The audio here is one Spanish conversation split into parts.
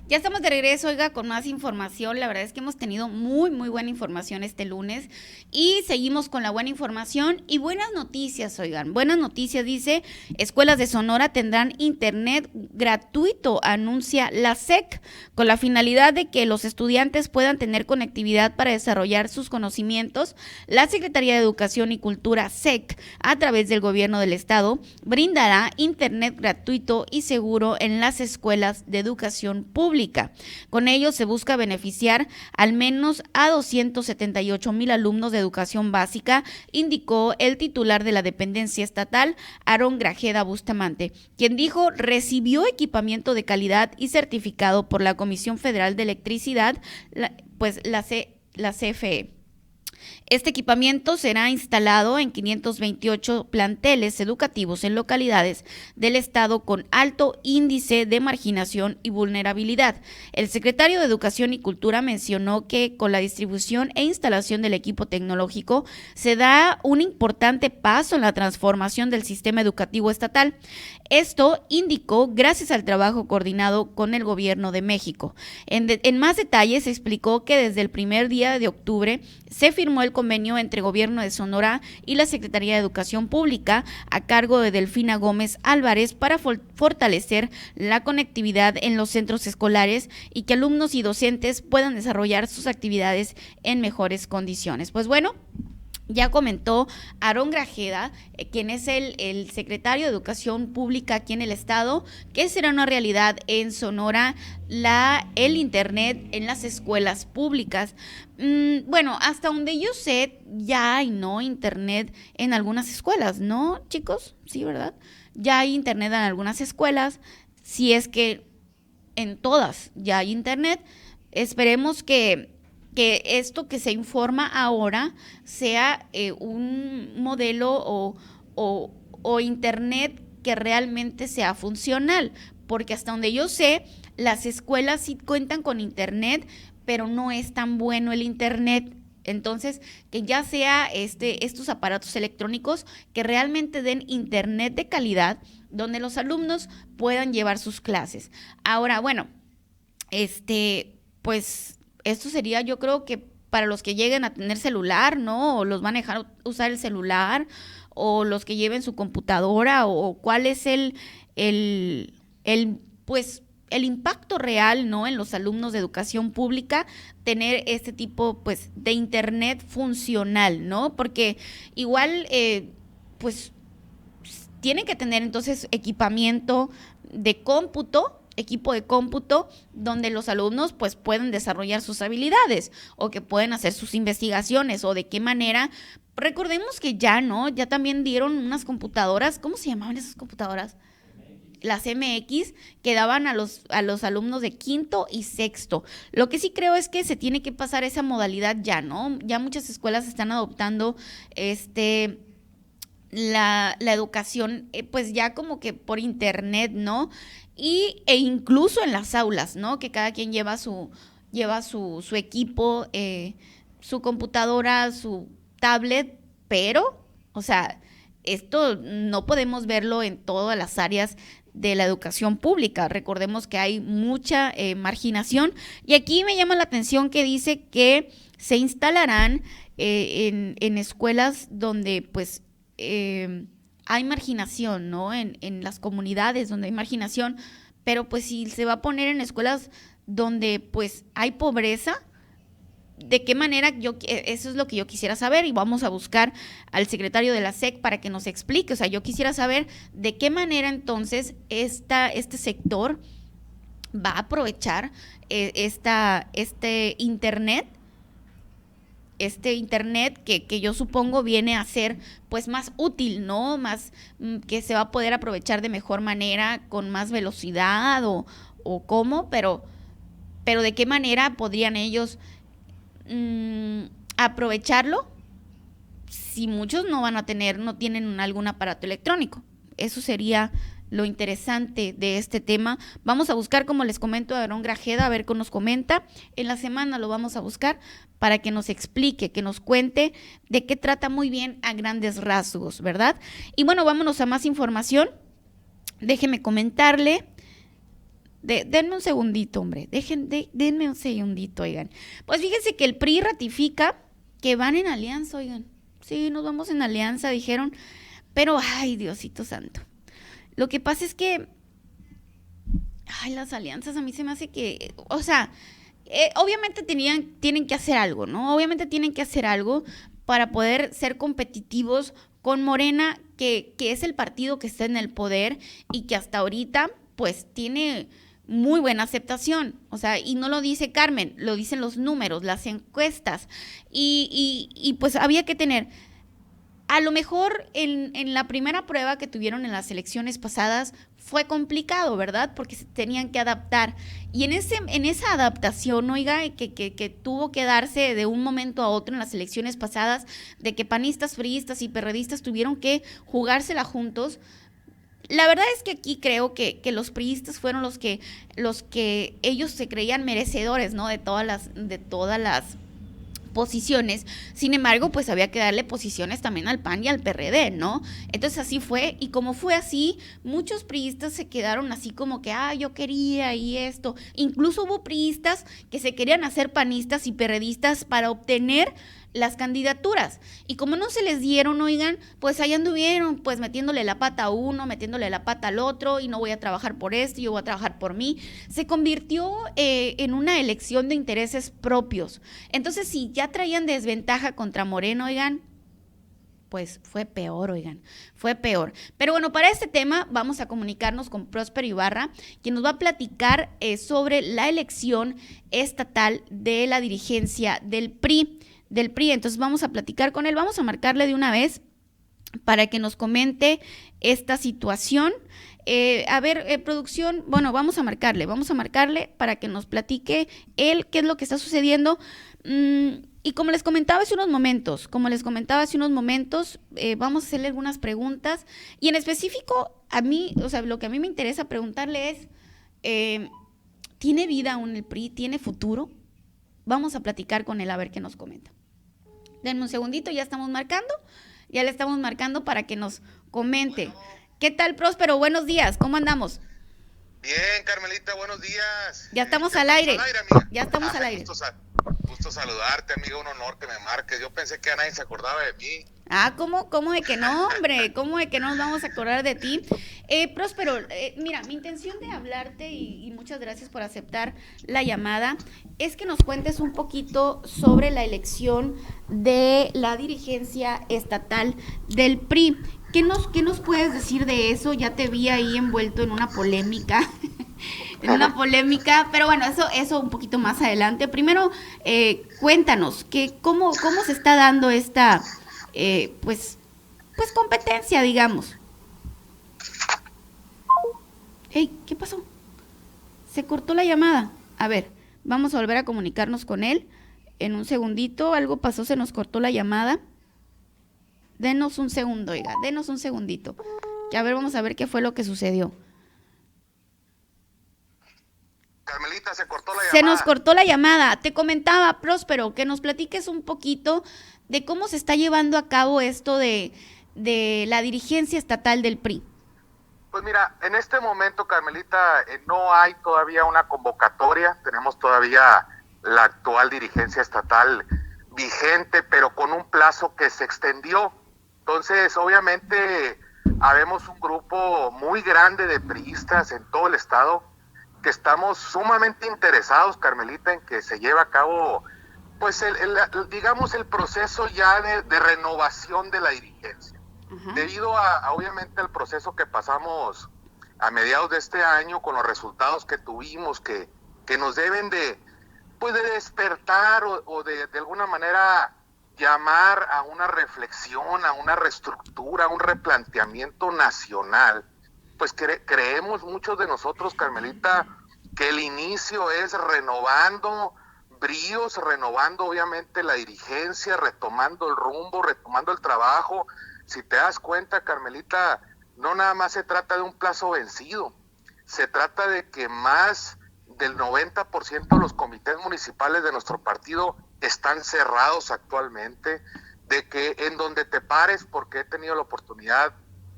Ya estamos de regreso, oiga, con más información. La verdad es que hemos tenido muy buena información este lunes y seguimos con la buena información y buenas noticias, oigan. Buenas noticias, dice, escuelas de Sonora tendrán internet gratuito, anuncia la SEC, con la finalidad de que los estudiantes puedan tener conectividad para desarrollar sus conocimientos. La Secretaría de Educación y Cultura, SEC, a través del gobierno del estado, brindará internet gratuito y seguro en las escuelas de educación pública. Con ello se busca beneficiar al menos a 278,000 alumnos de educación básica, indicó el titular de la dependencia estatal, Aarón Grajeda Bustamante, quien dijo recibió equipamiento de calidad y certificado por la Comisión Federal de Electricidad, la CFE. Este equipamiento será instalado en 528 planteles educativos en localidades del estado con alto índice de marginación y vulnerabilidad. El secretario de Educación y Cultura mencionó que con la distribución e instalación del equipo tecnológico se da un importante paso en la transformación del sistema educativo estatal. Esto indicó gracias al trabajo coordinado con el gobierno de México. En más detalles explicó que desde el primer día de octubre se firmó el convenio entre Gobierno de Sonora y la Secretaría de Educación Pública a cargo de Delfina Gómez Álvarez para fortalecer la conectividad en los centros escolares y que alumnos y docentes puedan desarrollar sus actividades en mejores condiciones. Pues bueno, ya comentó Aarón Grajeda, quien es el secretario de Educación Pública aquí en el estado, que será una realidad en Sonora el internet en las escuelas públicas. Bueno, hasta donde yo sé, ya hay, ¿no? Internet en algunas escuelas, ¿no, chicos? Sí, ¿verdad? Ya hay internet en algunas escuelas, si es que en todas ya hay internet. Esperemos que esto que se informa ahora sea un modelo o internet que realmente sea funcional, porque hasta donde yo sé, las escuelas sí cuentan con internet, pero no es tan bueno el internet. Entonces, que ya sea estos aparatos electrónicos que realmente den internet de calidad, donde los alumnos puedan llevar sus clases. Ahora, bueno, pues esto sería, yo creo que para los que lleguen a tener celular, ¿no? O los van a dejar usar el celular, o los que lleven su computadora, o cuál es pues, el impacto real, ¿no? En los alumnos de educación pública, tener este tipo, pues, de internet funcional, ¿no? Porque igual, pues, tienen que tener entonces equipo de cómputo donde los alumnos pues pueden desarrollar sus habilidades o que pueden hacer sus investigaciones o de qué manera. Recordemos que ya también dieron unas computadoras, ¿cómo se llamaban esas computadoras? Las MX, que daban a los alumnos de quinto y sexto. Lo que sí creo es que se tiene que pasar esa modalidad ya, ¿no? Ya muchas escuelas están adoptando la educación, pues ya como que por internet, ¿no? E incluso en las aulas, ¿no? Que cada quien lleva su equipo, su computadora, su tablet, pero, o sea, esto no podemos verlo en todas las áreas de la educación pública. Recordemos que hay mucha marginación y aquí me llama la atención que dice que se instalarán en escuelas donde pues hay marginación, ¿no? En las comunidades donde hay marginación, pero pues si se va a poner en escuelas donde pues hay pobreza, ¿de qué manera? Eso es lo que yo quisiera saber y vamos a buscar al secretario de la SEC para que nos explique. O sea, yo quisiera saber de qué manera entonces este sector va a aprovechar internet que yo supongo viene a ser pues más útil, ¿no? Más que se va a poder aprovechar de mejor manera, con más velocidad o cómo, pero de qué manera podrían ellos aprovecharlo si muchos no tienen algún aparato electrónico. Eso sería lo interesante de este tema. Vamos a buscar, como les comento, a Aarón Grajeda, a ver qué nos comenta. En la semana lo vamos a buscar para que nos explique, que nos cuente de qué trata muy bien a grandes rasgos, ¿verdad? Y bueno, vámonos a más información. Déjeme comentarle Denme un segundito, hombre. Denme un segundito, oigan. Pues fíjense que el PRI ratifica que van en alianza, oigan. Sí, nos vamos en alianza, dijeron. Pero, ay, Diosito santo. Lo que pasa es que, ay, las alianzas a mí se me hace que, o sea, obviamente tienen que hacer algo, ¿no? Obviamente tienen que hacer algo para poder ser competitivos con Morena, que es el partido que está en el poder y que hasta ahorita, pues, tiene muy buena aceptación. O sea, y no lo dice Carmen, lo dicen los números, las encuestas. Y pues había que tener a lo mejor en la primera prueba que tuvieron en las elecciones pasadas fue complicado, ¿verdad? Porque se tenían que adaptar. Y en esa adaptación, oiga, que tuvo que darse de un momento a otro en las elecciones pasadas, de que panistas, priistas y perredistas tuvieron que jugársela juntos. La verdad es que aquí creo que los priistas fueron los que ellos se creían merecedores, ¿no? De todas las posiciones. Sin embargo, pues había que darle posiciones también al PAN y al PRD, ¿no? Entonces así fue, y como fue así, muchos priistas se quedaron así como que, yo quería y esto. Incluso hubo priistas que se querían hacer panistas y perredistas para obtener las candidaturas. Y como no se les dieron, oigan, pues ahí anduvieron, pues metiéndole la pata a uno, metiéndole la pata al otro, y no voy a trabajar por esto, yo voy a trabajar por mí. Se convirtió en una elección de intereses propios. Entonces, si ya traían desventaja contra Moreno, oigan, pues fue peor, oigan, fue peor. Pero bueno, para este tema vamos a comunicarnos con Próspero Ibarra, quien nos va a platicar sobre la elección estatal de la dirigencia del PRI. Entonces vamos a platicar con él, vamos a marcarle de una vez para que nos comente esta situación. Producción, bueno, vamos a marcarle para que nos platique él qué es lo que está sucediendo. Y como les comentaba hace unos momentos, vamos a hacerle algunas preguntas, y en específico a mí, o sea, lo que a mí me interesa preguntarle es, ¿tiene vida aún el PRI? ¿Tiene futuro? Vamos a platicar con él a ver qué nos comenta. Denme un segundito, ya le estamos marcando para que nos comente. ¿Qué tal, Próspero? Buenos días, ¿cómo andamos? Bien, Carmelita, buenos días. Ya estamos al aire. Amiga. Ya estamos al aire. Gusto saludarte, amiga, un honor que me marques. Yo pensé que nadie se acordaba de mí. ¿Cómo de que no, hombre? ¿Cómo de que no nos vamos a acordar de ti? Próspero, mira, mi intención de hablarte, y muchas gracias por aceptar la llamada, es que nos cuentes un poquito sobre la elección de la dirigencia estatal del PRI. ¿Qué nos puedes decir de eso? Ya te vi ahí envuelto en una polémica. Pero bueno, eso un poquito más adelante. Primero, cuéntanos, ¿cómo se está dando esta pues competencia, digamos? Hey, ¿qué pasó? Se cortó la llamada. A ver, vamos a volver a comunicarnos con él. En un segundito, algo pasó, se nos cortó la llamada. Denos un segundo, oiga, denos un segundito. Que a ver, vamos a ver qué fue lo que sucedió. Carmelita, se cortó la llamada. Se nos cortó la llamada. Te comentaba, Próspero, que nos platiques un poquito de cómo se está llevando a cabo esto de la dirigencia estatal del PRI. Pues mira, en este momento, Carmelita, no hay todavía una convocatoria. Tenemos todavía la actual dirigencia estatal vigente, pero con un plazo que se extendió. Entonces, obviamente, habemos un grupo muy grande de priistas en todo el estado que estamos sumamente interesados, Carmelita, en que se lleve a cabo, pues, digamos, el proceso ya de renovación de la dirigencia. Uh-huh. Debido a, obviamente, el proceso que pasamos a mediados de este año con los resultados que tuvimos, que nos deben de despertar o de alguna manera llamar a una reflexión, a una reestructura, a un replanteamiento nacional. Pues creemos muchos de nosotros, Carmelita, que el inicio es renovando bríos, renovando obviamente la dirigencia, retomando el rumbo, retomando el trabajo. Si te das cuenta, Carmelita, no nada más se trata de un plazo vencido, se trata de que más del 90% de los comités municipales de nuestro partido están cerrados actualmente, de que en donde te pares, porque he tenido la oportunidad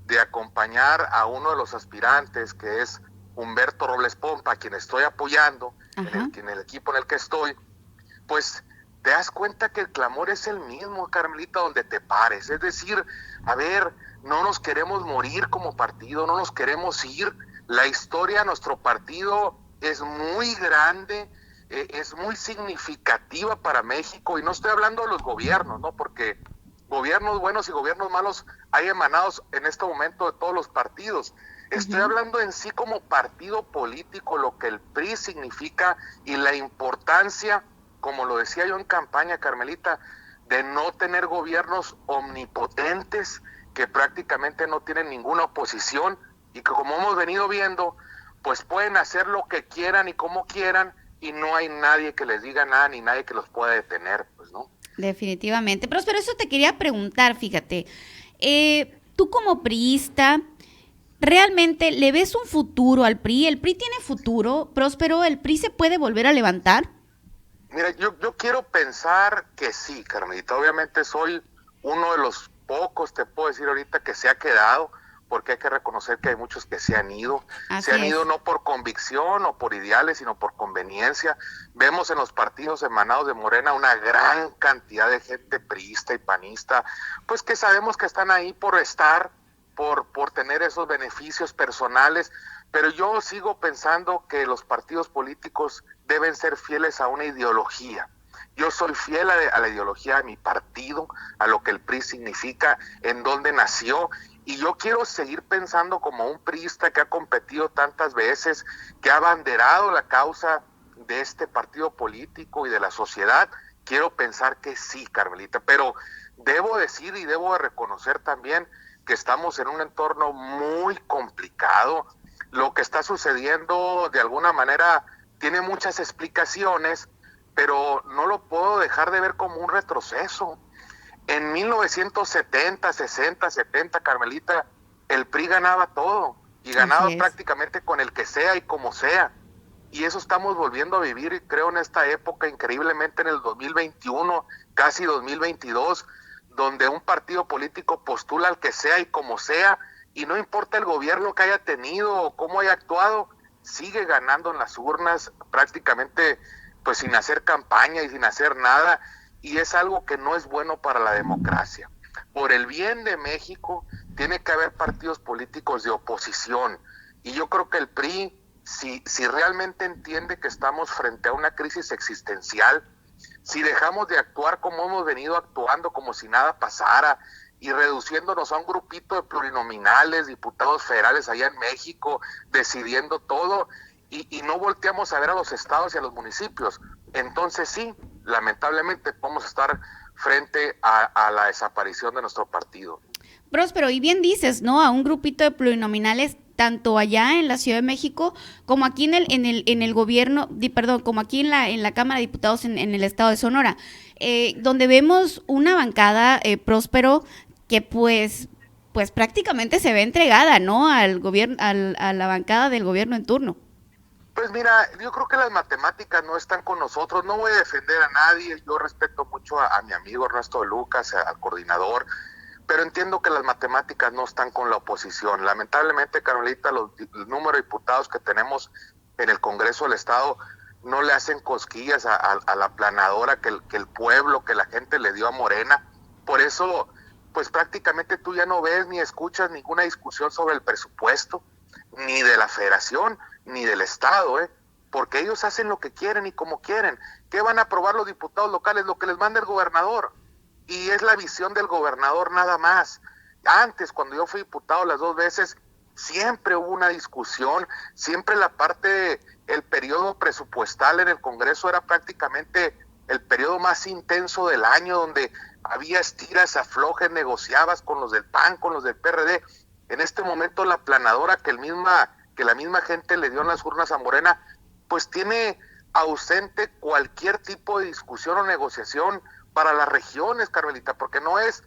de acompañar a uno de los aspirantes, que es Humberto Robles Pompa, a quien estoy apoyando, Ajá. en el equipo en el que estoy, pues te das cuenta que el clamor es el mismo, Carmelita, donde te pares. Es decir, a ver, no nos queremos morir como partido, no nos queremos ir. La historia de nuestro partido es muy grande, es muy significativa para México, y no estoy hablando de los gobiernos, ¿no? Porque gobiernos buenos y gobiernos malos hay emanados en este momento de todos los partidos. Estoy Ujú. hablando en sí como partido político, lo que el PRI significa y la importancia, como lo decía yo en campaña, Carmelita, de no tener gobiernos omnipotentes que prácticamente no tienen ninguna oposición y que, como hemos venido viendo, pues pueden hacer lo que quieran y como quieran y no hay nadie que les diga nada ni nadie que los pueda detener, pues, ¿no? Definitivamente. Pero eso te quería preguntar, fíjate. Tú como priista, ¿realmente le ves un futuro al PRI? ¿El PRI tiene futuro? ¿Próspero? ¿El PRI se puede volver a levantar? Mira, yo quiero pensar que sí, Carmelita. Obviamente soy uno de los pocos, te puedo decir ahorita, que se ha quedado, porque hay que reconocer que hay muchos que se han ido. Se Así han ido es. no por convicción o por ideales, sino por conveniencia. Vemos en los partidos emanados de Morena una gran cantidad de gente priista y panista, pues que sabemos que están ahí por estar, por tener esos beneficios personales, pero yo sigo pensando que los partidos políticos deben ser fieles a una ideología. Yo soy fiel a la ideología de mi partido, a lo que el PRI significa, en dónde nació, y yo quiero seguir pensando como un priista que ha competido tantas veces, que ha abanderado la causa de este partido político y de la sociedad. Quiero pensar que sí, Carmelita, pero debo decir y debo de reconocer también que estamos en un entorno muy complicado. Lo que está sucediendo de alguna manera tiene muchas explicaciones, pero no lo puedo dejar de ver como un retroceso. En 1970, 60, 70, Carmelita, el PRI ganaba todo y Así ganaba es. prácticamente con el que sea y como sea. Y eso estamos volviendo a vivir, y creo, en esta época, increíblemente en el 2021, casi 2022, donde un partido político postula al que sea y como sea, y no importa el gobierno que haya tenido o cómo haya actuado, sigue ganando en las urnas prácticamente pues sin hacer campaña y sin hacer nada, y es algo que no es bueno para la democracia. Por el bien de México tiene que haber partidos políticos de oposición, y yo creo que el PRI, si realmente entiende que estamos frente a una crisis existencial, si dejamos de actuar como hemos venido actuando, como si nada pasara, y reduciéndonos a un grupito de plurinominales, diputados federales allá en México, decidiendo todo, y no volteamos a ver a los estados y a los municipios, entonces sí, lamentablemente vamos a estar frente a la desaparición de nuestro partido. Próspero, y bien dices, ¿no? A un grupito de plurinominales tanto allá en la Ciudad de México como aquí en el gobierno, perdón, como aquí en la Cámara de Diputados en el estado de Sonora, donde vemos una bancada, Próspero, que pues prácticamente se ve entregada, ¿no? Al gobierno, a la bancada del gobierno en turno. Pues mira, yo creo que las matemáticas no están con nosotros, no voy a defender a nadie, yo respeto mucho a mi amigo Ernesto de Lucas, al coordinador, pero entiendo que las matemáticas no están con la oposición. Lamentablemente, Carmelita, el número de diputados que tenemos en el Congreso del Estado no le hacen cosquillas a la planadora que el pueblo, que la gente le dio a Morena. Por eso, pues prácticamente tú ya no ves ni escuchas ninguna discusión sobre el presupuesto, ni de la federación, ni del Estado, porque ellos hacen lo que quieren y como quieren. ¿Qué van a aprobar los diputados locales? Lo que les manda el gobernador, y es la visión del gobernador nada más. Antes, cuando yo fui diputado las dos veces, siempre hubo una discusión, siempre la parte, el periodo presupuestal en el Congreso era prácticamente el periodo más intenso del año, donde había estiras, aflojes, negociabas con los del PAN, con los del PRD. En este momento la planadora que la misma gente le dio en las urnas a Morena, pues tiene ausente cualquier tipo de discusión o negociación para las regiones, Carmelita, porque no es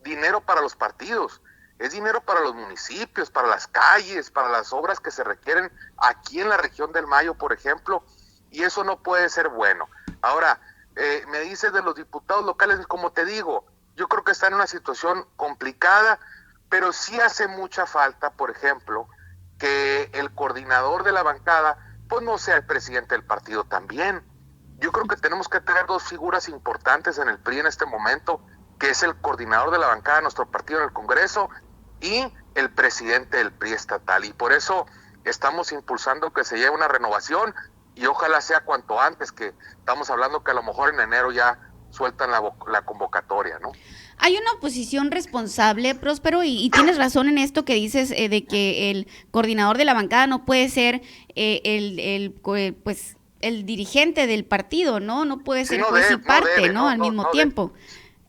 dinero para los partidos, es dinero para los municipios, para las calles, para las obras que se requieren aquí en la región del Mayo, por ejemplo, y eso no puede ser bueno. Ahora, me dices de los diputados locales, como te digo, yo creo que están en una situación complicada, pero sí hace mucha falta, por ejemplo, que el coordinador de la bancada pues no sea el presidente del partido también. Yo creo que tenemos que tener dos figuras importantes en el PRI en este momento, que es el coordinador de la bancada de nuestro partido en el Congreso y el presidente del PRI estatal. Y por eso estamos impulsando que se lleve una renovación y ojalá sea cuanto antes, que estamos hablando que a lo mejor en enero ya sueltan la convocatoria, ¿no? Hay una oposición responsable, Próspero, y tienes razón en esto que dices de que el coordinador de la bancada no puede ser pues el dirigente del partido, ¿no? No puede ser juez y parte, ¿no? Al mismo tiempo.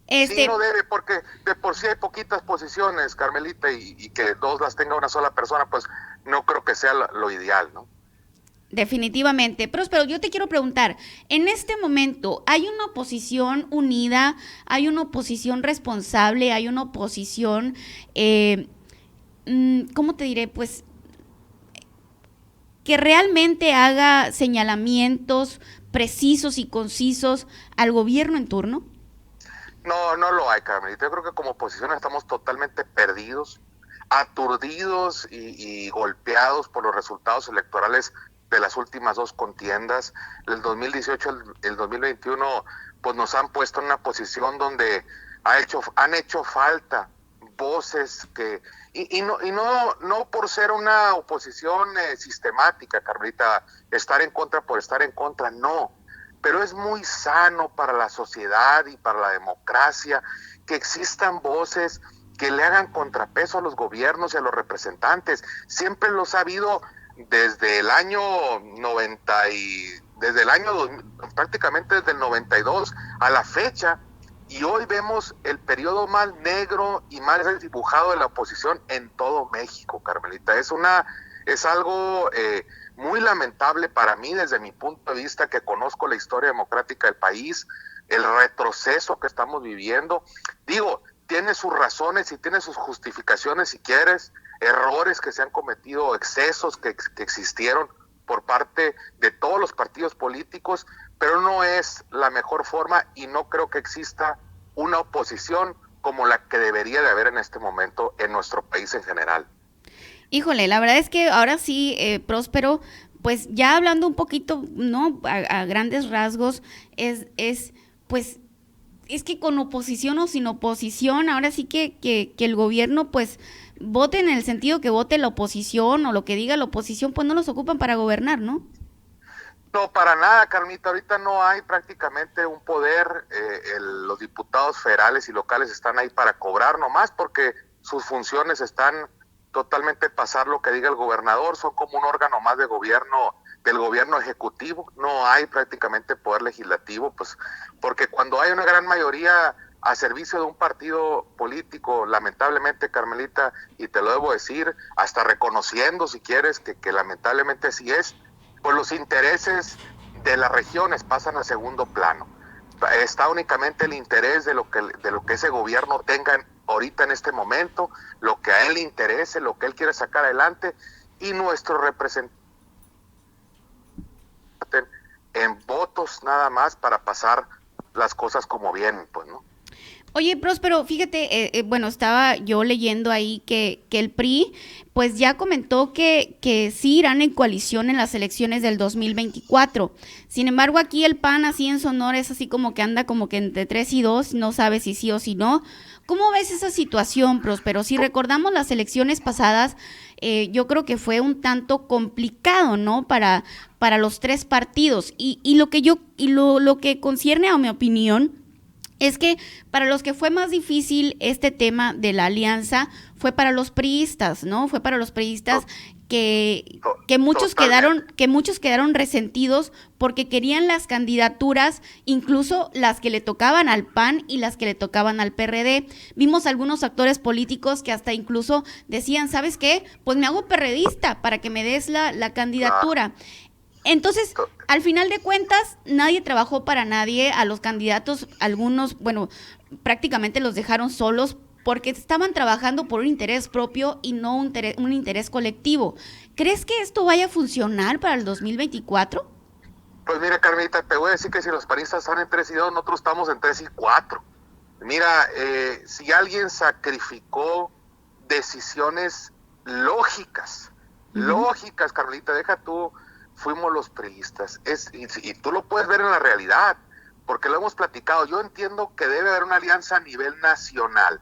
Sí, no debe, porque de por sí hay poquitas posiciones, Carmelita, y que dos las tenga una sola persona, pues no creo que sea lo ideal, ¿no? Definitivamente. Próspero, yo te quiero preguntar, en este momento, ¿hay una oposición unida? ¿Hay una oposición responsable? ¿Hay una oposición, cómo te diré? Pues que realmente haga señalamientos precisos y concisos al gobierno en turno? No, no lo hay, Carmelita. Yo creo que como oposición estamos totalmente perdidos, aturdidos y golpeados por los resultados electorales de las últimas dos contiendas. El 2018, el 2021, pues nos han puesto en una posición donde han hecho falta voces que no por ser una oposición sistemática, Carmelita, estar en contra por estar en contra, no, pero es muy sano para la sociedad y para la democracia que existan voces que le hagan contrapeso a los gobiernos y a los representantes. Siempre los ha habido desde el año 90 y prácticamente desde el 92 a la fecha, y hoy vemos el periodo más negro y más desdibujado de la oposición en todo México, Carmelita. Es algo muy lamentable para mí desde mi punto de vista, que conozco la historia democrática del país, el retroceso que estamos viviendo. Digo, tiene sus razones y tiene sus justificaciones si quieres, errores que se han cometido, excesos que existieron por parte de todos los partidos políticos, pero no es la mejor forma y no creo que exista una oposición como la que debería de haber en este momento en nuestro país en general. Híjole, la verdad es que ahora sí, Próspero, pues ya hablando un poquito, ¿no? A grandes rasgos, pues, es que con oposición o sin oposición, ahora sí que el gobierno, pues, vote en el sentido que vote la oposición o lo que diga la oposición, pues no los ocupan para gobernar, ¿no? No, para nada, Carmita. Ahorita no hay prácticamente un poder. Los diputados federales y locales están ahí para cobrar nomás porque sus funciones están totalmente pasar lo que diga el gobernador. Son como un órgano más de gobierno, del gobierno ejecutivo. No hay prácticamente poder legislativo, pues porque cuando hay una gran mayoría a servicio de un partido político, lamentablemente, Carmelita, y te lo debo decir, hasta reconociendo si quieres que lamentablemente así es, pues los intereses de las regiones pasan a segundo plano. Está únicamente el interés de lo que ese gobierno tenga ahorita en este momento, lo que a él le interese, lo que él quiere sacar adelante, y nuestros representantes en votos nada más para pasar las cosas como vienen, pues, ¿no? Oye, Próspero, fíjate, bueno, estaba yo leyendo ahí que el PRI, pues ya comentó que sí irán en coalición en las elecciones del 2024. Sin embargo, aquí el PAN, así en Sonora, es así como que anda como que entre 3 y 2, no sabe si sí o si no. ¿Cómo ves esa situación, Próspero? Si recordamos las elecciones pasadas, yo creo que fue un tanto complicado, ¿no? Para los tres partidos. Lo que concierne a mi opinión, es que para los que fue más difícil este tema de la alianza fue para los priistas, ¿no? Fue para los priistas que muchos quedaron resentidos porque querían las candidaturas, incluso las que le tocaban al PAN y las que le tocaban al PRD. Vimos algunos actores políticos que hasta incluso decían, ¿sabes qué? Pues me hago perredista para que me des la candidatura. Entonces, al final de cuentas, nadie trabajó para nadie. A los candidatos, algunos, bueno, prácticamente los dejaron solos porque estaban trabajando por un interés propio y no un interés colectivo. ¿Crees que esto vaya a funcionar para el 2024? Pues mira, Carmelita, te voy a decir que si los panistas están en 3 y 2, nosotros estamos en 3 y 4. Mira, si alguien sacrificó decisiones lógicas, Ujú. lógicas, Carmelita, deja tú, fuimos los priistas, y tú lo puedes ver en la realidad, porque lo hemos platicado. Yo entiendo que debe haber una alianza a nivel nacional,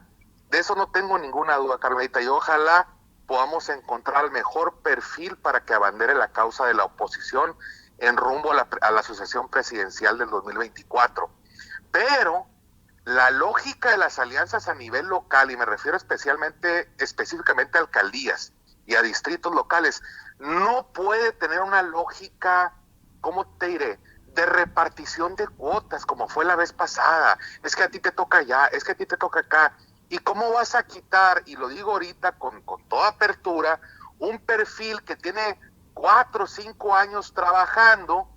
de eso no tengo ninguna duda, Carmelita, y ojalá podamos encontrar el mejor perfil para que abandere la causa de la oposición en rumbo a la sucesión presidencial del 2024. Pero la lógica de las alianzas a nivel local, y me refiero específicamente a alcaldías y a distritos locales, no puede tener una lógica, ¿cómo te diré?, de repartición de cuotas, como fue la vez pasada. Es que a ti te toca allá, es que a ti te toca acá. ¿Y cómo vas a quitar, y lo digo ahorita con toda apertura, un perfil que tiene 4 o 5 años trabajando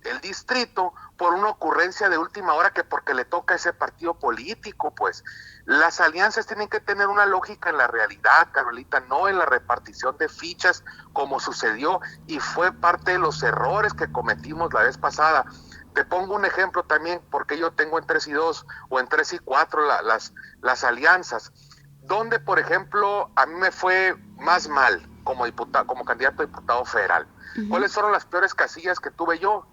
el distrito por una ocurrencia de última hora, que porque le toca a ese partido político? Pues las alianzas tienen que tener una lógica en la realidad, Carolita, no en la repartición de fichas como sucedió y fue parte de los errores que cometimos la vez pasada. Te pongo un ejemplo también, porque yo tengo en 3 y 2 o en 3 y 4 las alianzas, donde por ejemplo a mí me fue más mal como diputado, como candidato a diputado federal. Ujú. ¿Cuáles fueron las peores casillas que tuve yo?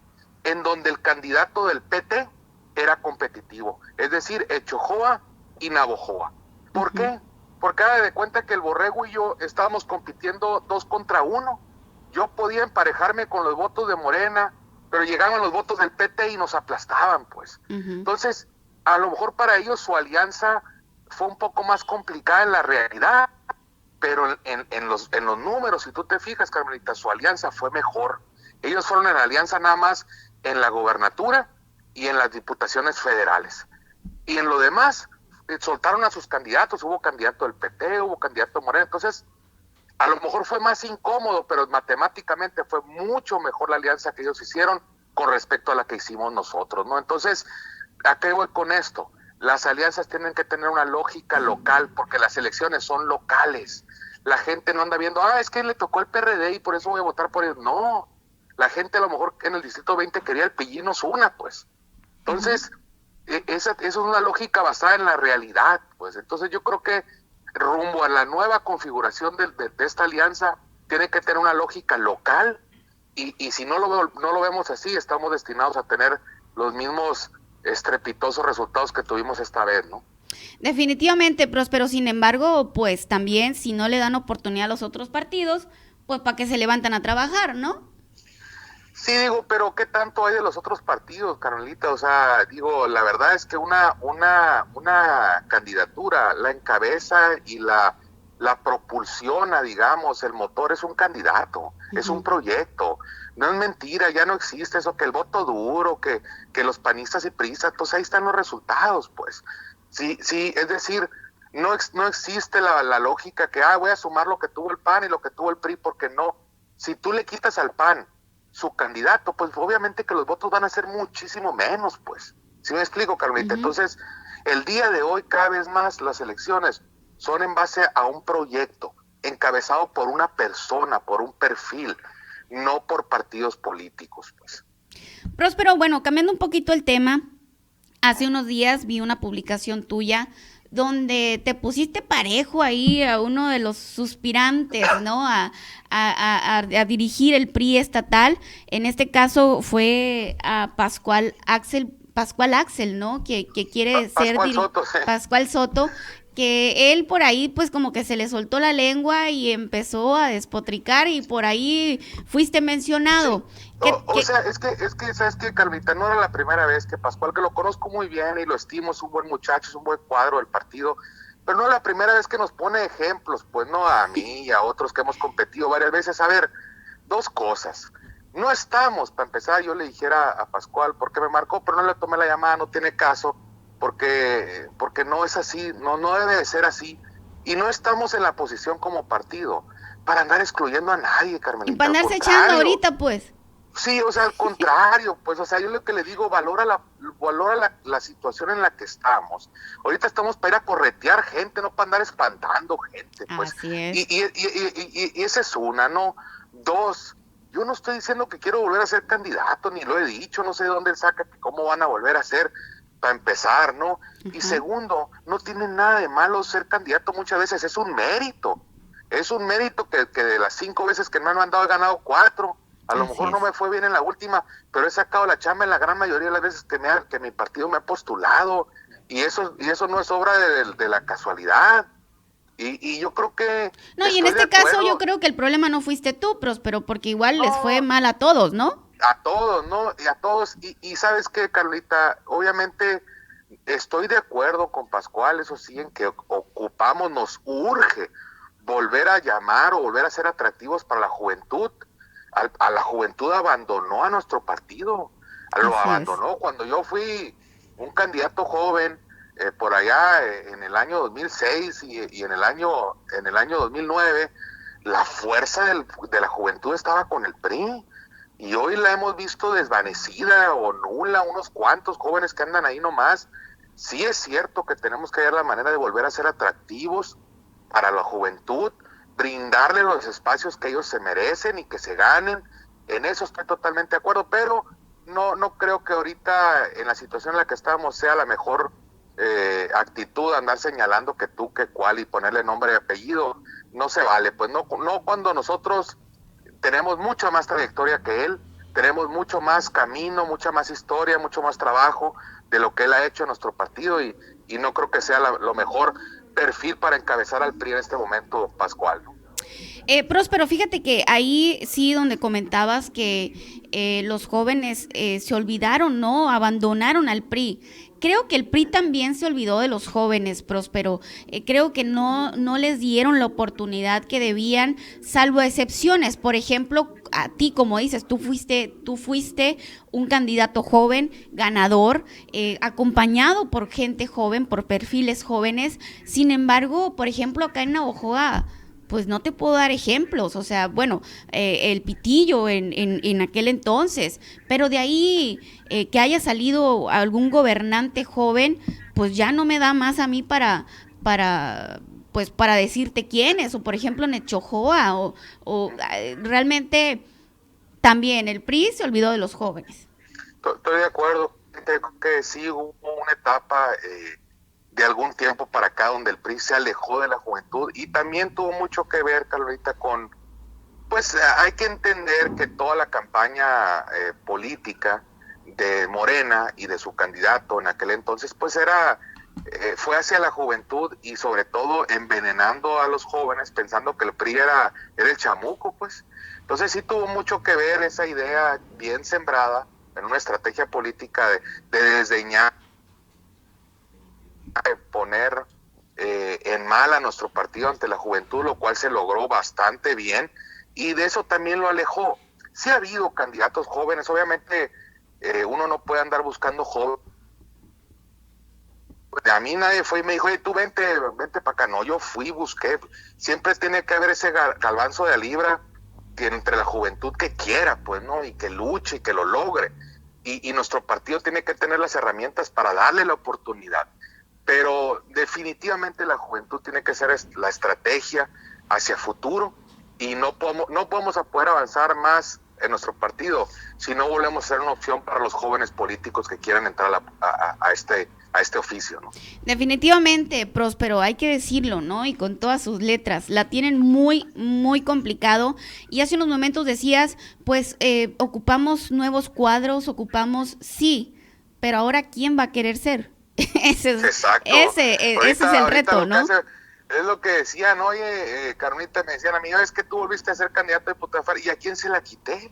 En donde el candidato del PT era competitivo, es decir, Echojoa y Navojoa. ¿Por Ujú. qué? Porque haga de cuenta que el Borrego y yo estábamos compitiendo 2 contra 1. Yo podía emparejarme con los votos de Morena, pero llegaban los votos del PT y nos aplastaban, pues. Ujú. Entonces, a lo mejor para ellos su alianza fue un poco más complicada en la realidad, pero en los números, si tú te fijas, Carmelita, su alianza fue mejor. Ellos fueron en alianza nada más en la gobernatura y en las diputaciones federales. Y en lo demás, soltaron a sus candidatos, hubo candidato del PT, hubo candidato Moreno. Entonces, a lo mejor fue más incómodo, pero matemáticamente fue mucho mejor la alianza que ellos hicieron con respecto a la que hicimos nosotros, ¿no? Entonces, ¿a qué voy con esto? Las alianzas tienen que tener una lógica local, porque las elecciones son locales. La gente no anda viendo, es que le tocó el PRD y por eso voy a votar por él. No, la gente a lo mejor en el Distrito 20 quería el Pillín Zuna, pues. Ujú. Entonces, esa es una lógica basada en la realidad, pues. Entonces yo creo que rumbo a la nueva configuración de esta alianza tiene que tener una lógica local, y si no lo vemos así, estamos destinados a tener los mismos estrepitosos resultados que tuvimos esta vez, ¿no? Definitivamente, Próspero. Sin embargo, pues también si no le dan oportunidad a los otros partidos, pues para qué se levantan a trabajar, ¿no? Sí, digo, pero ¿qué tanto hay de los otros partidos, Carolita? O sea, digo, la verdad es que una candidatura la encabeza y la propulsiona, digamos, el motor es un candidato, es un Ujú. proyecto. No es mentira, ya no existe eso, que el voto duro, que los panistas y priistas, pues ahí están los resultados, pues. Sí, sí, es decir, no existe la lógica que, voy a sumar lo que tuvo el PAN y lo que tuvo el PRI, porque no. Si tú le quitas al PAN su candidato, pues obviamente que los votos van a ser muchísimo menos, pues. ¿Sí me explico, Carmelita? Ujú. Entonces, el día de hoy, cada vez más, las elecciones son en base a un proyecto, encabezado por una persona, por un perfil, no por partidos políticos, pues. Próspero, bueno, cambiando un poquito el tema, hace unos días vi una publicación tuya donde te pusiste parejo ahí a uno de los suspirantes, ¿no? A dirigir el PRI estatal. En este caso fue a Pascual Axel, ¿no? Que quiere ser Pascual Soto, sí. Pascual Soto, que él por ahí pues como que se le soltó la lengua y empezó a despotricar y por ahí fuiste Sí. mencionado. O sea, es que, ¿sabes qué, Carlita? No era la primera vez que Pascual, que lo conozco muy bien y lo estimo, es un buen muchacho, es un buen cuadro del partido, pero no es la primera vez que nos pone ejemplos, pues no a mí y a otros que hemos competido varias veces. A ver, dos cosas. No estamos, para empezar, yo le dijera a Pascual, porque me marcó, pero no le tomé la llamada, no tiene caso, porque no es así, no debe de ser así. Y no estamos en la posición como partido para andar excluyendo a nadie, Y para Carmelita, al andarse echando contrario. ahorita, pues. Sí, o sea, al contrario, pues, o sea, yo lo que le digo, valora la situación en la que estamos. Ahorita estamos para ir a corretear gente, no para andar espantando gente, pues. Así Y, es. y, y, y esa es una, ¿no? Dos, yo no estoy diciendo que quiero volver a ser candidato, ni lo he dicho, no sé de dónde saca que cómo van a volver a ser, para empezar, ¿no? Y Ajá. segundo, no tiene nada de malo ser candidato muchas veces, es un mérito. Es un mérito que de las 5 veces que me han mandado he ganado 4. A lo Así mejor no es. me fue bien en la última, pero he sacado la chamba en la gran mayoría de las veces que mi partido me ha postulado. Y eso no es obra de la casualidad. Y yo creo que No, y en estoy de este caso yo acuerdo. creo que el problema no fuiste tú, Próspero, porque igual les fue No, mal a todos, ¿no? a todos, ¿no? Y a todos. Y sabes qué, Carlita, obviamente estoy de acuerdo con Pascual, eso sí, en que ocupamos, nos urge volver a llamar o volver a ser atractivos para la juventud. A la juventud abandonó a nuestro partido, lo Así es. abandonó cuando yo fui un candidato joven, por allá en el año 2006 y en el año 2009, la fuerza de la juventud estaba con el PRI. Y hoy la hemos visto desvanecida o nula, unos cuantos jóvenes que andan ahí nomás. Sí es cierto que tenemos que hallar la manera de volver a ser atractivos para la juventud, brindarle los espacios que ellos se merecen y que se ganen. En eso estoy totalmente de acuerdo, pero no creo que ahorita en la situación en la que estamos sea la mejor actitud andar señalando que tú, que cuál y ponerle nombre y apellido. No se vale, pues no cuando nosotros tenemos mucha más trayectoria que él, tenemos mucho más camino, mucha más historia, mucho más trabajo de lo que él ha hecho en nuestro partido y no creo que sea lo mejor perfil para encabezar al PRI en este momento, Pascual, ¿no? Próspero, fíjate que ahí sí donde comentabas que los jóvenes se olvidaron, ¿no? Abandonaron al PRI. Creo que el PRI también se olvidó de los jóvenes, Próspero. Creo que no les dieron la oportunidad que debían, salvo excepciones. Por ejemplo, a ti, como dices, tú fuiste un candidato joven, ganador, acompañado por gente joven, por perfiles jóvenes. Sin embargo, por ejemplo, acá en Navojoa, pues no te puedo dar ejemplos, o sea, bueno, el Pitillo en aquel entonces, pero de ahí que haya salido algún gobernante joven, pues ya no me da más a mí para decirte quién es, o por ejemplo Nechojoa, o realmente también el PRI se olvidó de los jóvenes. Estoy de acuerdo, creo que sí hubo una etapa de algún tiempo para acá donde el PRI se alejó de la juventud y también tuvo mucho que ver, Carlita, pues hay que entender que toda la campaña política de Morena y de su candidato en aquel entonces, pues fue hacia la juventud y sobre todo envenenando a los jóvenes pensando que el PRI era el chamuco, pues. Entonces sí tuvo mucho que ver esa idea bien sembrada en una estrategia política de desdeñar, de poner en mal a nuestro partido ante la juventud, lo cual se logró bastante bien y de eso también lo alejó. Sí ha habido candidatos jóvenes, obviamente uno no puede andar buscando jóvenes. A mí nadie fue y me dijo, oye, tú vente para acá. No, yo fui, busqué. Siempre tiene que haber ese galvanzo de libra que entre la juventud que quiera, pues, ¿no? Y que luche y que lo logre. Y nuestro partido tiene que tener las herramientas para darle la oportunidad. Pero definitivamente la juventud tiene que ser la estrategia hacia futuro y no podemos poder avanzar más en nuestro partido si no volvemos a ser una opción para los jóvenes políticos que quieran entrar a este oficio, ¿no? Definitivamente, Próspero, hay que decirlo, ¿no? Y con todas sus letras, la tienen muy, muy complicado. Y hace unos momentos decías, pues ocupamos nuevos cuadros, ocupamos, sí, pero ahora ¿quién va a querer ser? ese, es, Exacto. ese es el Ahorita reto, lo que ¿no? hace es lo que decían, oye, Carmita, me decían a mí, es que tú volviste a ser candidato a diputado federal, ¿y a quién se la quité?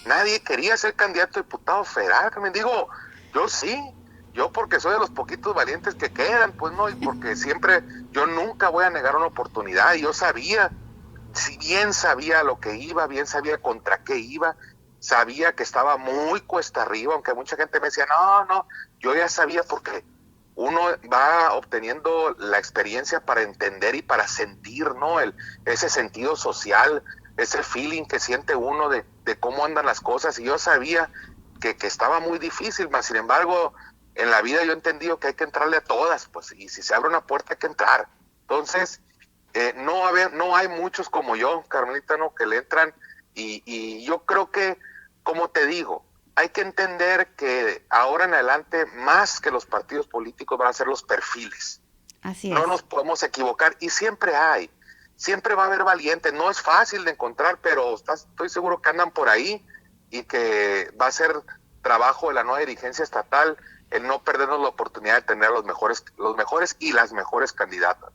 Nadie quería ser candidato a diputado federal, Carmen. Digo, yo sí, yo porque soy de los poquitos valientes que quedan, pues no, y porque siempre, yo nunca voy a negar una oportunidad, y yo sabía, si bien sabía lo que iba, bien sabía contra qué iba, sabía que estaba muy cuesta arriba, aunque mucha gente me decía, no, yo ya sabía porque uno va obteniendo la experiencia para entender y para sentir, ¿no? Ese sentido social, ese feeling que siente uno de cómo andan las cosas, y yo sabía que estaba muy difícil, mas sin embargo, en la vida yo he entendido que hay que entrarle a todas, pues, y si se abre una puerta hay que entrar. Entonces, no hay muchos como yo, Carmelita, ¿no? Que le entran, y yo creo que, como te digo, hay que entender que ahora en adelante, más que los partidos políticos, van a ser los perfiles. Así No es. nos podemos equivocar, y siempre hay. siempre va a haber valientes. No es fácil de encontrar, pero estoy seguro que andan por ahí y que va a ser trabajo de la nueva dirigencia estatal el no perdernos la oportunidad de tener los mejores y las mejores candidatas.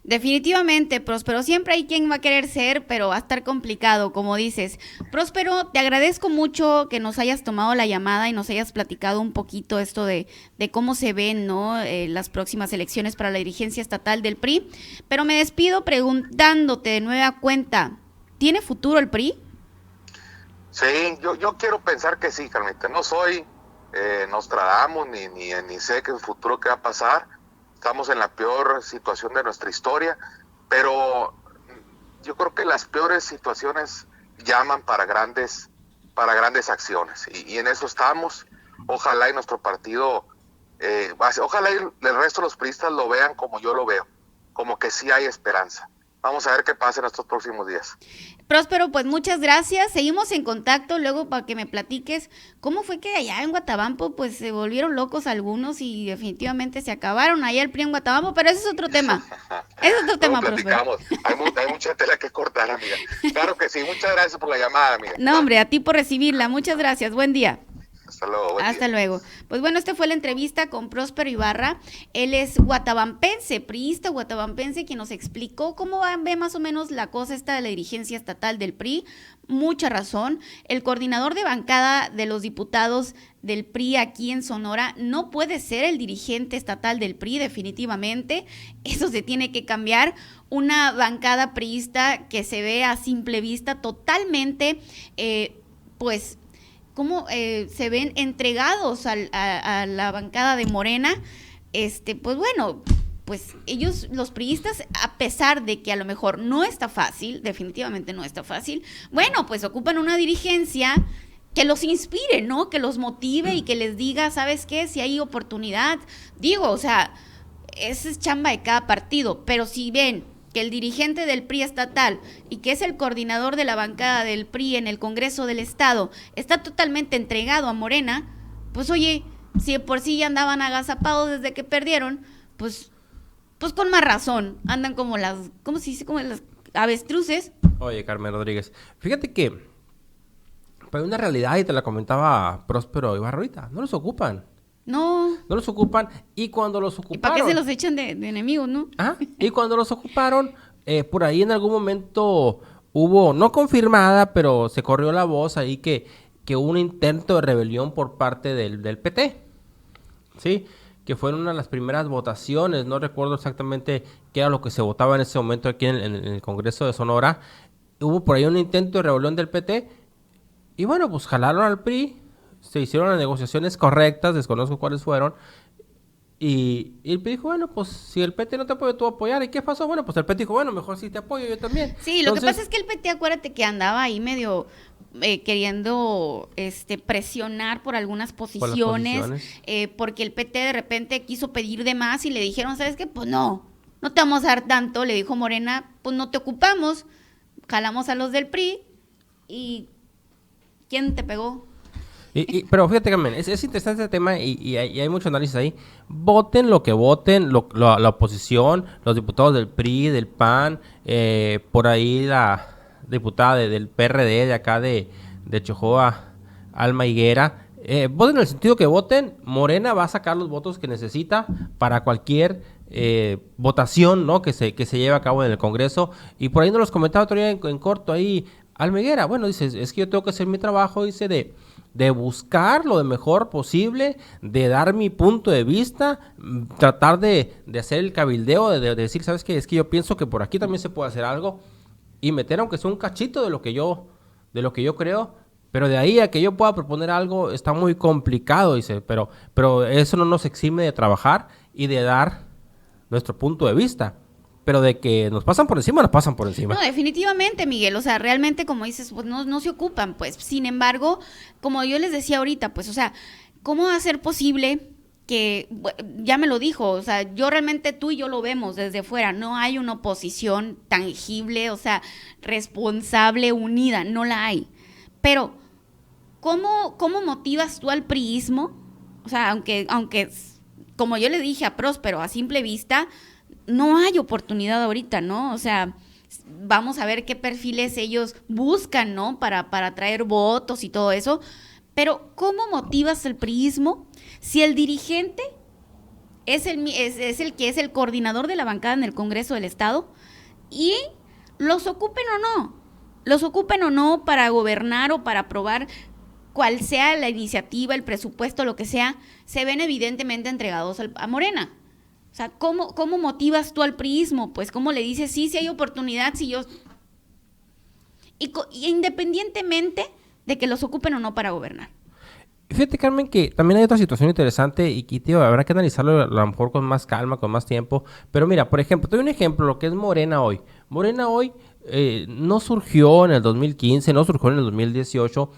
Definitivamente, Próspero, siempre hay quien va a querer ser, pero va a estar complicado, como dices. Próspero, te agradezco mucho que nos hayas tomado la llamada y nos hayas platicado un poquito esto de cómo se ven, ¿no? Las próximas elecciones para la dirigencia estatal del PRI, pero me despido preguntándote de nueva cuenta, ¿tiene futuro el PRI? Sí, yo quiero pensar que sí, Carmita. No soy Nostradamus ni sé qué futuro qué va a pasar. Estamos en la peor situación de nuestra historia, pero yo creo que las peores situaciones llaman para grandes acciones y en eso estamos. Ojalá y nuestro partido, ojalá y el resto de los priistas lo vean como yo lo veo, como que sí hay esperanza. Vamos a ver qué pasa en estos próximos días. Próspero, pues muchas gracias. Seguimos en contacto luego para que me platiques cómo fue que allá en Guatabampo pues se volvieron locos algunos y definitivamente se acabaron allá el PRI en Guatabampo, pero ese es otro tema. Ese es otro tema, Próspero. Hay mucha tela que cortar, amiga. Claro que sí. Muchas gracias por la llamada, amiga. No, hombre, a ti por recibirla. Muchas gracias. Buen día. Hasta luego. Hasta luego. Pues bueno, esta fue la entrevista con Próspero Ibarra. Él es guatabampense, priista guatabampense, quien nos explicó cómo ve más o menos la cosa esta de la dirigencia estatal del PRI. Mucha razón. El coordinador de bancada de los diputados del PRI aquí en Sonora no puede ser el dirigente estatal del PRI, definitivamente. Eso se tiene que cambiar. Una bancada priista que se ve a simple vista totalmente, pues, cómo se ven entregados a la bancada de Morena, pues bueno, pues ellos, los priistas, a pesar de que a lo mejor no está fácil, definitivamente no está fácil, bueno, pues ocupan una dirigencia que los inspire, ¿no? Que los motive y que les diga, ¿sabes qué? Si hay oportunidad, digo, o sea, esa es chamba de cada partido, pero si ven que el dirigente del PRI estatal y que es el coordinador de la bancada del PRI en el Congreso del Estado está totalmente entregado a Morena, pues oye, si de por sí ya andaban agazapados desde que perdieron, pues con más razón, andan como ¿cómo se dice? Como las avestruces. Oye, Carmen Rodríguez, fíjate que hay una realidad y te la comentaba Próspero Ibarra ahorita, no los ocupan. No los ocupan y cuando los ocuparon... ¿Y para qué se los echan de enemigos, no? Y cuando los ocuparon, por ahí en algún momento hubo, no confirmada, pero se corrió la voz ahí que hubo un intento de rebelión por parte del PT, ¿sí? Que fue una de las primeras votaciones, no recuerdo exactamente qué era lo que se votaba en ese momento aquí en el Congreso de Sonora. Hubo por ahí un intento de rebelión del PT y bueno, pues jalaron al PRI. Se hicieron las negociaciones correctas, desconozco cuáles fueron, y el PT dijo, bueno, pues si el PT no te apoya, tú apoyar. ¿Y qué pasó? Bueno, pues el PT dijo, bueno, mejor si te apoyo, yo también. Sí, lo que pasa es que el PT, acuérdate que andaba ahí medio queriendo presionar por algunas posiciones, porque el PT de repente quiso pedir de más y le dijeron, ¿sabes qué? Pues no te vamos a dar tanto, le dijo Morena, pues no te ocupamos, jalamos a los del PRI, y ¿quién te pegó? Pero fíjate, Carmen, es interesante este tema y hay mucho análisis ahí. Voten lo que voten, la oposición, los diputados del PRI, del PAN, por ahí la diputada del PRD de acá de Chojoa, Alma Higuera. Voten en el sentido que voten, Morena va a sacar los votos que necesita para cualquier votación, ¿no? que se lleve a cabo en el Congreso. Y por ahí nos los comentaba otro día en corto ahí, Alma Higuera. Bueno, dice, es que yo tengo que hacer mi trabajo, dice, de buscar lo de mejor posible, de dar mi punto de vista, tratar de hacer el cabildeo, de decir, ¿sabes qué? Es que yo pienso que por aquí también se puede hacer algo y meter aunque sea un cachito de lo que yo creo, pero de ahí a que yo pueda proponer algo está muy complicado, dice, pero eso no nos exime de trabajar y de dar nuestro punto de vista. Pero de que nos pasan por encima, nos pasan por encima. No, definitivamente, Miguel, o sea, realmente, como dices, pues no se ocupan, pues. Sin embargo, como yo les decía ahorita, pues, o sea, ¿cómo va a ser posible que, ya me lo dijo, o sea, yo realmente, tú y yo lo vemos desde fuera, no hay una oposición tangible, o sea, responsable, unida, no la hay. Pero, ¿cómo motivas tú al priismo? O sea, aunque, como yo le dije a Próspero, a simple vista, no hay oportunidad ahorita, ¿no? O sea, vamos a ver qué perfiles ellos buscan, ¿no? Para atraer votos y todo eso. Pero, ¿cómo motivas el priismo si el dirigente es el que es el coordinador de la bancada en el Congreso del Estado y los ocupen o no para gobernar o para aprobar cual sea la iniciativa, el presupuesto, lo que sea, se ven evidentemente entregados a Morena? O sea, ¿cómo motivas tú al priismo? Pues, ¿cómo le dices, sí hay oportunidad, si yo... Y independientemente de que los ocupen o no para gobernar. Fíjate, Carmen, que también hay otra situación interesante y que, tío, habrá que analizarlo a lo mejor con más calma, con más tiempo. Pero mira, por ejemplo, te doy un ejemplo, lo que es Morena hoy. Morena hoy no surgió en el 2015, no surgió en el 2018...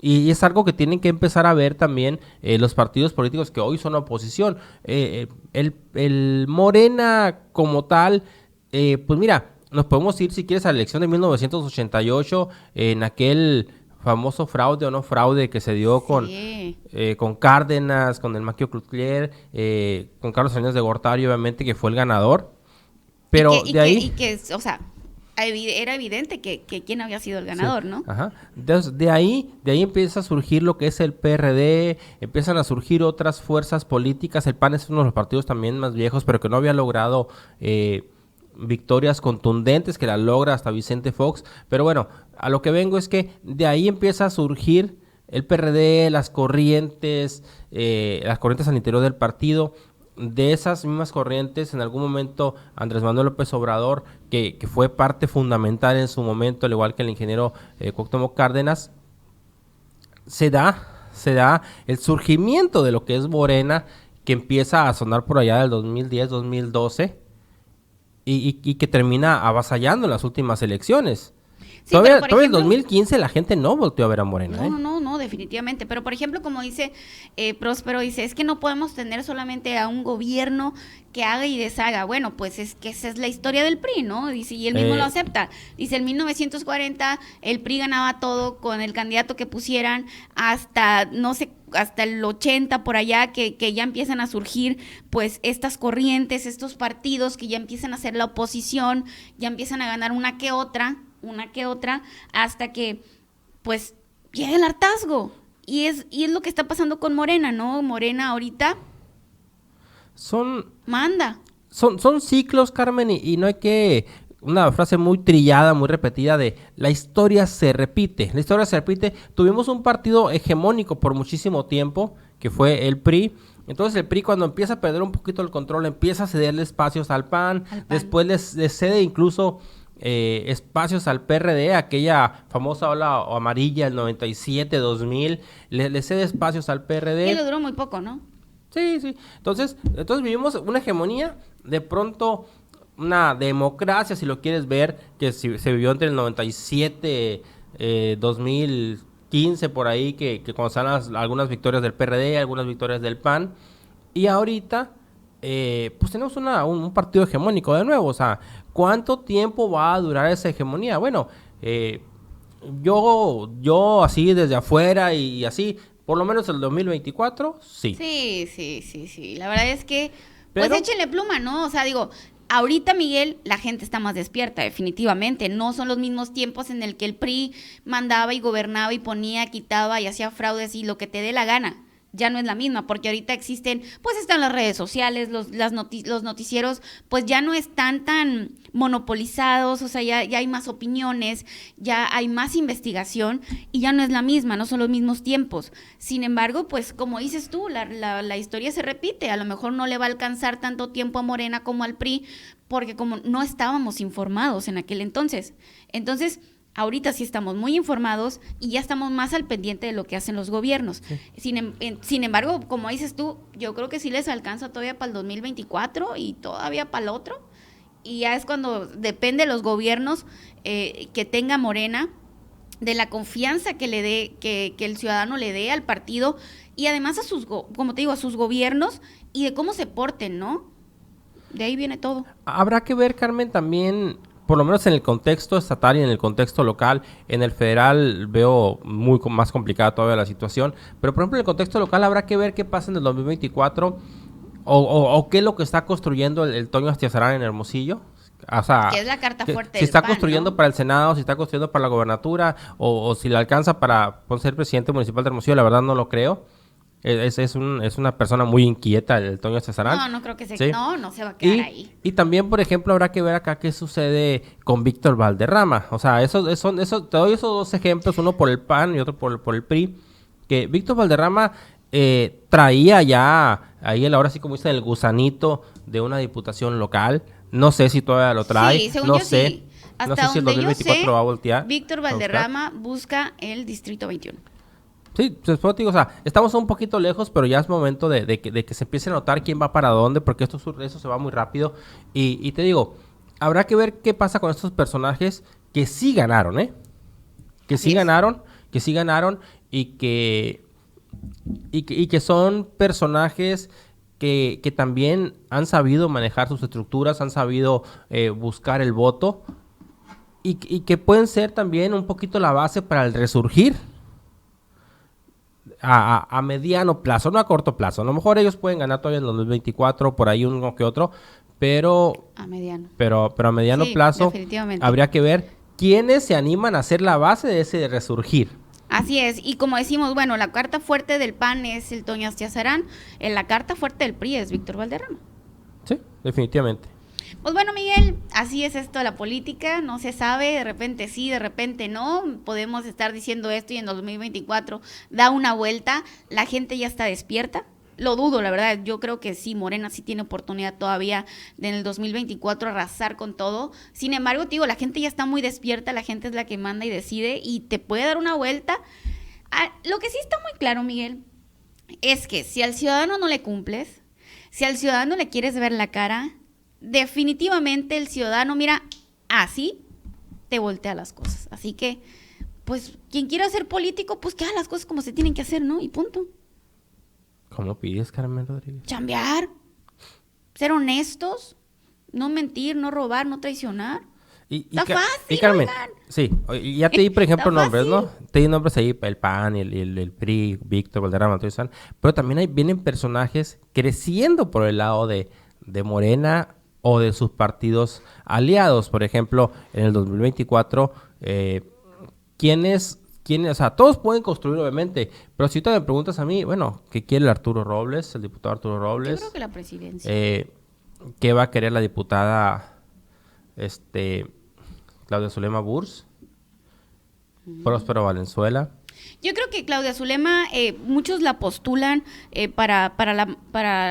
Y es algo que tienen que empezar a ver también los partidos políticos que hoy son oposición. El Morena como tal, pues mira, nos podemos ir si quieres a la elección de 1988, en aquel famoso fraude o no fraude que se dio con Cárdenas, con el Maquio Cloutier, con Carlos Salinas de Gortari, obviamente, que fue el ganador. Pero o sea, era evidente que quién había sido el ganador, sí, ¿no? Ajá. Entonces, de ahí empieza a surgir lo que es el PRD, empiezan a surgir otras fuerzas políticas. El PAN es uno de los partidos también más viejos, pero que no había logrado victorias contundentes, que la logra hasta Vicente Fox. Pero bueno, a lo que vengo es que de ahí empieza a surgir el PRD, las corrientes al interior del partido. De esas mismas corrientes, en algún momento Andrés Manuel López Obrador, que fue parte fundamental en su momento, al igual que el ingeniero Cuauhtémoc Cárdenas, se da el surgimiento de lo que es Morena, que empieza a sonar por allá del 2010, 2012, y que termina avasallando en las últimas elecciones. Sí, todavía ejemplo, en 2015 la gente no volteó a ver a Morena. No, definitivamente. Pero, por ejemplo, como dice Próspero, dice, es que no podemos tener solamente a un gobierno que haga y deshaga. Bueno, pues es que esa es la historia del PRI, ¿no? Dice, y él mismo lo acepta. Dice, en 1940 el PRI ganaba todo con el candidato que pusieran hasta, no sé, hasta el 80 por allá, que ya empiezan a surgir pues estas corrientes, estos partidos que ya empiezan a ser la oposición, ya empiezan a ganar una que otra, hasta que pues llega el hartazgo. Y es lo que está pasando con Morena, ¿no? Morena ahorita manda. Son ciclos, Carmen, y no hay que... Una frase muy trillada, muy repetida de la historia se repite. La historia se repite. Tuvimos un partido hegemónico por muchísimo tiempo, que fue el PRI. Entonces el PRI, cuando empieza a perder un poquito el control, empieza a cederle espacios al PAN. Después les cede incluso espacios al PRD, aquella famosa ola amarilla, el 97, 2000. Le cede espacios al PRD. Y le duró muy poco, ¿no? Sí. Entonces vivimos una hegemonía, de pronto una democracia, si lo quieres ver, que se vivió entre el 97, 2015, por ahí, que cuando salen algunas victorias del PRD, algunas victorias del PAN, y ahorita pues tenemos un partido hegemónico de nuevo. O sea, ¿cuánto tiempo va a durar esa hegemonía? Bueno, yo así desde afuera y así, por lo menos el 2024, sí. Sí. La verdad es que, pues échenle pluma, ¿no? O sea, digo, ahorita, Miguel, la gente está más despierta, definitivamente. No son los mismos tiempos en el que el PRI mandaba y gobernaba y ponía, quitaba y hacía fraudes y lo que te dé la gana. Ya no es la misma, porque ahorita pues están las redes sociales, los noticieros, pues ya no están tan monopolizados, o sea, ya hay más opiniones, ya hay más investigación y ya no es la misma, no son los mismos tiempos. Sin embargo, pues como dices tú, la historia se repite. A lo mejor no le va a alcanzar tanto tiempo a Morena como al PRI, porque como no estábamos informados en aquel entonces. Entonces, ahorita sí estamos muy informados y ya estamos más al pendiente de lo que hacen los gobiernos. Sí. Sin embargo, como dices tú, yo creo que sí les alcanza todavía para el 2024 y todavía para el otro. Y ya es cuando depende de los gobiernos que tenga Morena, de la confianza que le dé, que el ciudadano le dé al partido y además a sus gobiernos y de cómo se porten, ¿no? De ahí viene todo. Habrá que ver, Carmen, también, por lo menos en el contexto estatal y en el contexto local. En el federal veo más complicada todavía la situación, pero por ejemplo en el contexto local habrá que ver qué pasa en el 2024 o qué es lo que está construyendo el Toño Astiazarán en Hermosillo, O sea, Que es la carta fuerte si del está PAN, construyendo ¿no? para el Senado, si está construyendo para la gobernatura, o si le alcanza para ser presidente municipal de Hermosillo, la verdad no lo creo. Es una persona muy inquieta, el Toño Cesarán. No, no creo que ¿Sí? no se va a quedar ahí. Y también, por ejemplo, habrá que ver acá qué sucede con Víctor Valderrama. O sea, te doy esos dos ejemplos, uno por el PAN y otro por el PRI. Que Víctor Valderrama traía ya ahí ahora sí como dicen el gusanito de una diputación local. No sé si todavía lo trae. Sí, según no yo sé. sí. No Hasta sé si el donde yo 2024 sé, va a voltear. Víctor a buscar. Valderrama busca el Distrito 21. Sí, pues, te digo, o sea, estamos un poquito lejos, pero ya es momento de que se empiece a notar quién va para dónde, porque eso se va muy rápido. Y te digo, habrá que ver qué pasa con estos personajes que sí ganaron, ¿eh? Que Así sí es. ganaron y que son personajes que también han sabido manejar sus estructuras, han sabido buscar el voto y que pueden ser también un poquito la base para el resurgir a mediano plazo, no a corto plazo. A lo mejor ellos pueden ganar todavía en 2024, por ahí uno que otro, pero A mediano. a mediano Sí, plazo definitivamente. habría que ver quiénes se animan a ser la base de ese resurgir. Así es, y como decimos, bueno, la carta fuerte del PAN es el Toño Astiazarán, la carta fuerte del PRI es Víctor Valderrama. Sí, definitivamente. Pues bueno, Miguel, así es esto de la política, no se sabe, de repente sí, de repente no, podemos estar diciendo esto y en 2024 da una vuelta, la gente ya está despierta, lo dudo, la verdad, yo creo que sí, Morena sí tiene oportunidad todavía de en el 2024 arrasar con todo, sin embargo, te digo, la gente ya está muy despierta, la gente es la que manda y decide y te puede dar una vuelta. Lo que sí está muy claro, Miguel, es que si al ciudadano no le cumples, si al ciudadano le quieres ver la cara, definitivamente el ciudadano, mira, así te voltea las cosas. Así que, pues, quien quiera ser político, pues que haga las cosas como se tienen que hacer, ¿no? Y punto. ¿Cómo pides, Carmen Rodríguez? Chambear, ser honestos, no mentir, no robar, no traicionar. Está fácil, y Carmen, oigan. sí, y ya te di, por ejemplo, Está nombres, ¿no? fácil. Te di nombres ahí, el PAN, el PRI, Víctor Valderrama, Antonio Sanz, pero también vienen personajes creciendo por el lado de Morena o de sus partidos aliados. Por ejemplo, en el 2024, ¿quiénes? O sea, todos pueden construir, obviamente, pero si tú me preguntas a mí, bueno, ¿qué quiere el Arturo Robles, el diputado Arturo Yo Robles? creo que la presidencia. ¿Qué va a querer la diputada Claudia Zulema Burs? Próspero Valenzuela. Yo creo que Claudia Zulema, muchos la postulan para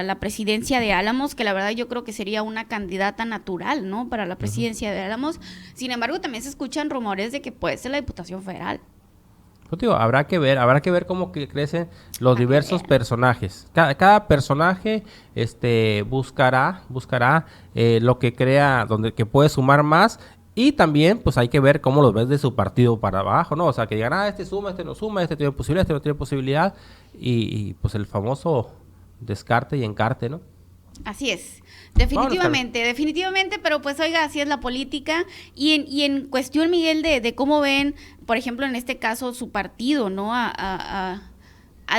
la presidencia de Álamos, que la verdad yo creo que sería una candidata natural, ¿no? Para la presidencia de Álamos. Sin embargo, también se escuchan rumores de que puede ser la Diputación Federal. Pues digo, habrá que ver cómo que crecen los Habrá que diversos ver. personajes. Cada personaje buscará lo que crea, donde que puede sumar más. Y también, pues hay que ver cómo los ves de su partido para abajo, ¿no? O sea, que digan, este suma, este no suma, este tiene posibilidad, este no tiene posibilidad. Y pues el famoso descarte y encarte, ¿no? Así es, definitivamente, pero pues oiga, así es la política. Y en cuestión, Miguel, de cómo ven, por ejemplo, en este caso, su partido, ¿no?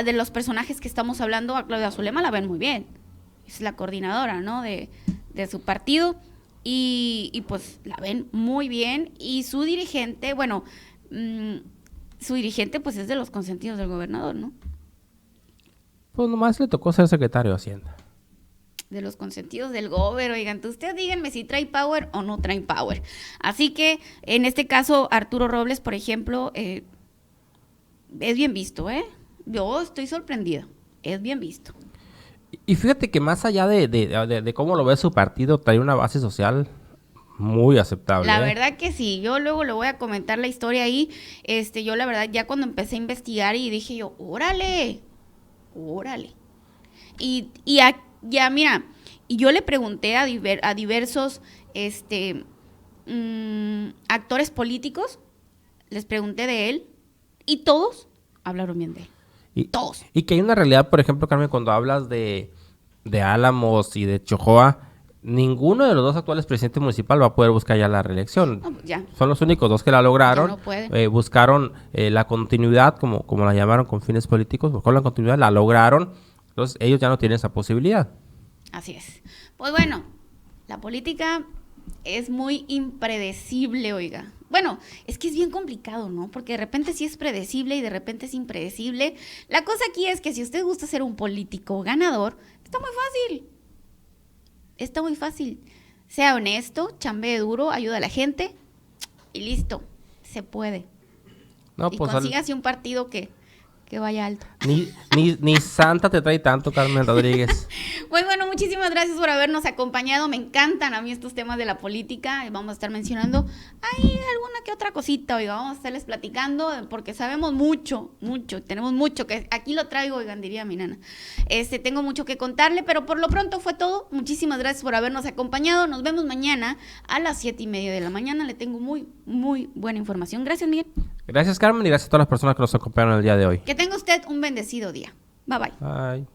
De los personajes que estamos hablando, a Claudia Zulema la ven muy bien. Es la coordinadora, ¿no? De su partido. Y pues la ven muy bien. Y su dirigente, bueno, pues es de los consentidos del gobernador, ¿no? Pues nomás le tocó ser secretario de Hacienda. De los consentidos del gobierno, oigan, ustedes díganme si trae power o no trae power. Así que, en este caso, Arturo Robles, por ejemplo, es bien visto, ¿eh? Yo estoy sorprendida, es bien visto. Y fíjate que más allá de cómo lo ve su partido, trae una base social muy aceptable. La verdad que sí, yo luego le voy a comentar la historia ahí. Yo la verdad ya cuando empecé a investigar y dije yo, órale. Y ya mira, y yo le pregunté a diversos actores políticos, les pregunté de él y todos hablaron bien de él. Todos. Y que hay una realidad, por ejemplo, Carmen, cuando hablas de Álamos y de Chojoa, ninguno de los dos actuales presidentes municipales va a poder buscar ya la reelección. No, pues ya. Son los únicos dos que la lograron. Ya no pueden. Buscaron la continuidad, como la llamaron con fines políticos, buscaron la continuidad, la lograron. Entonces ellos ya no tienen esa posibilidad. Así es. Pues bueno, la política es muy impredecible, oiga. Bueno, es que es bien complicado, ¿no? Porque de repente sí es predecible y de repente es impredecible. La cosa aquí es que si usted gusta ser un político ganador, está muy fácil. Está muy fácil. Sea honesto, chambee duro, ayuda a la gente y listo. Se puede. No, Y pues consígase un partido que vaya alto. ni Santa te trae tanto, Carmen Rodríguez. Muy bueno, muchísimas gracias por habernos acompañado. Me encantan a mí estos temas de la política. Vamos a estar mencionando ahí alguna que otra cosita, oiga. Vamos a estarles platicando porque sabemos mucho. Tenemos mucho que aquí lo traigo, oigan, diría mi nana. Tengo mucho que contarle, pero por lo pronto fue todo. Muchísimas gracias por habernos acompañado. Nos vemos mañana a las 7:30 de la mañana. Le tengo muy, muy buena información. Gracias, Miguel. Gracias, Carmen, y gracias a todas las personas que nos acompañaron el día de hoy. Que tenga usted un bendecido día. Bye, bye. Bye.